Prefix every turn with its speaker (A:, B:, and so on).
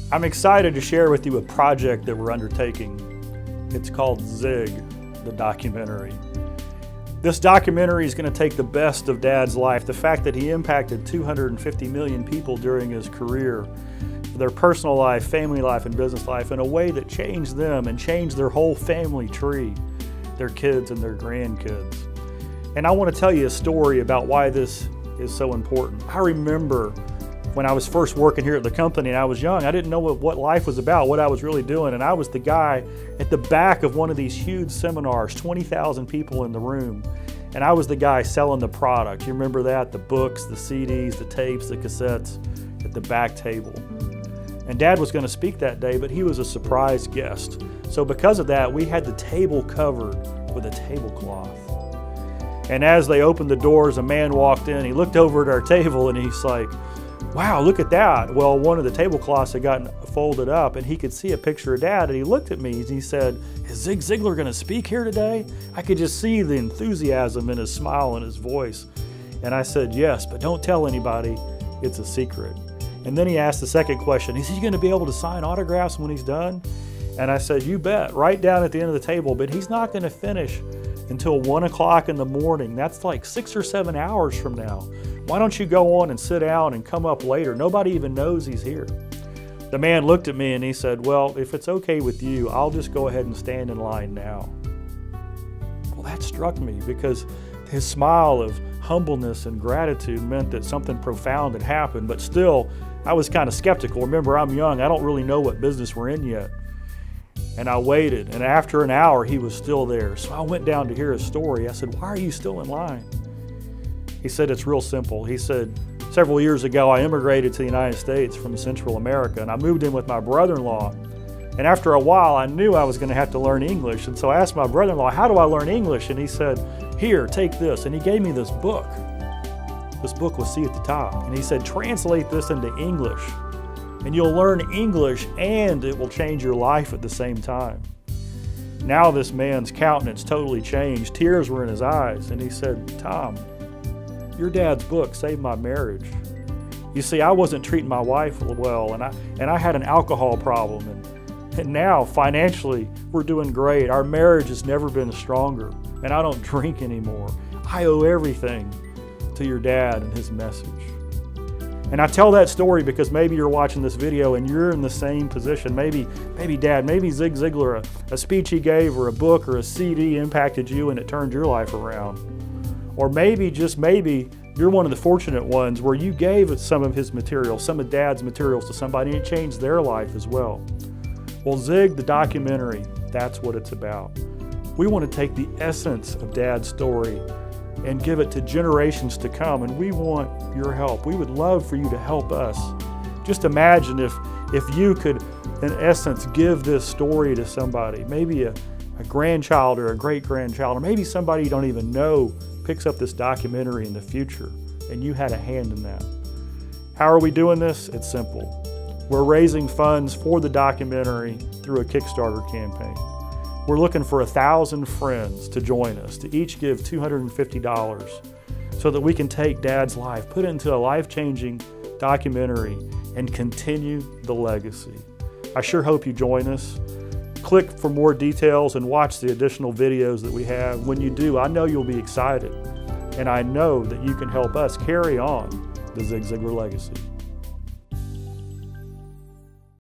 A: I'm excited to share with you a project that we're undertaking. It's called Zig, the documentary. This documentary is going to take the best of Dad's life, the fact that he impacted 250 million people during his career, their personal life, family life, and business life in a way that changed them and changed their whole family tree, their kids and their grandkids. And I want to tell you a story about why this is so important. I remember when I was first working here at the company and I was young, I didn't know what life was about, what I was really doing. And I was the guy at the back of one of these huge seminars, 20,000 people in the room. And I was the guy selling the product. You remember that? The books, the CDs, the tapes, the cassettes at the back table. And Dad was going to speak that day, but he was a surprise guest. So because of that, we had the table covered with a tablecloth. And as they opened the doors, a man walked in. He looked over at our table and he's like, "Wow, look at that." Well, one of the tablecloths had gotten folded up and he could see a picture of Dad, and he looked at me and he said, "Is Zig Ziglar going to speak here today?" I could just see the enthusiasm in his smile and his voice. And I said, "Yes, but don't tell anybody. It's a secret." And then he asked the second question, "Is he going to be able to sign autographs when he's done?" And I said, "You bet, right down at the end of the table, but he's not going to finish until 1 o'clock in the morning. That's like 6 or 7 hours from now. Why don't you go on and sit down and come up later? Nobody even knows he's here." The man looked at me and he said, "Well, if it's okay with you, I'll just go ahead and stand in line now." Well, that struck me because his smile of humbleness and gratitude meant that something profound had happened, but still, I was kind of skeptical. Remember, I'm young. I don't really know what business we're in yet. And I waited, and after an hour, he was still there. So I went down to hear his story. I said, "Why are you still in line?" He said, "It's real simple." He said, "Several years ago, I immigrated to the United States from Central America, and I moved in with my brother-in-law. And after a while, I knew I was going to have to learn English. And so I asked my brother-in-law, 'How do I learn English?' And he said, 'Here, take this.' And he gave me this book. This book was see at the top. And he said, 'Translate this into English, and you'll learn English, and it will change your life at the same time.'" Now this man's countenance totally changed. Tears were in his eyes. And he said, "Tom, your dad's book saved my marriage. You see, I wasn't treating my wife well, and I had an alcohol problem. And now, financially, we're doing great. Our marriage has never been stronger, and I don't drink anymore. I owe everything to your dad and his message." And I tell that story because maybe you're watching this video and you're in the same position. Maybe Dad, maybe Zig Ziglar, a speech he gave or a book or a CD impacted you and it turned your life around. Or maybe, just maybe, you're one of the fortunate ones where you gave some of his material, some of Dad's materials to somebody, and it changed their life as well. Well, Zig, the documentary, that's what it's about. We want to take the essence of Dad's story and give it to generations to come, and we want your help. We would love for you to help us. Just imagine if you could, in essence, give this story to somebody, maybe a grandchild or a great-grandchild, or maybe somebody you don't even know picks up this documentary in the future, and you had a hand in that. How are we doing this? It's simple. We're raising funds for the documentary through a Kickstarter campaign. We're looking for 1,000 friends to join us, to each give $250 so that we can take Dad's life, put it into a life-changing documentary, and continue the legacy. I sure hope you join us. Click for more details and watch the additional videos that we have. When you do, I know you'll be excited, and I know that you can help us carry on the Zig Ziglar legacy.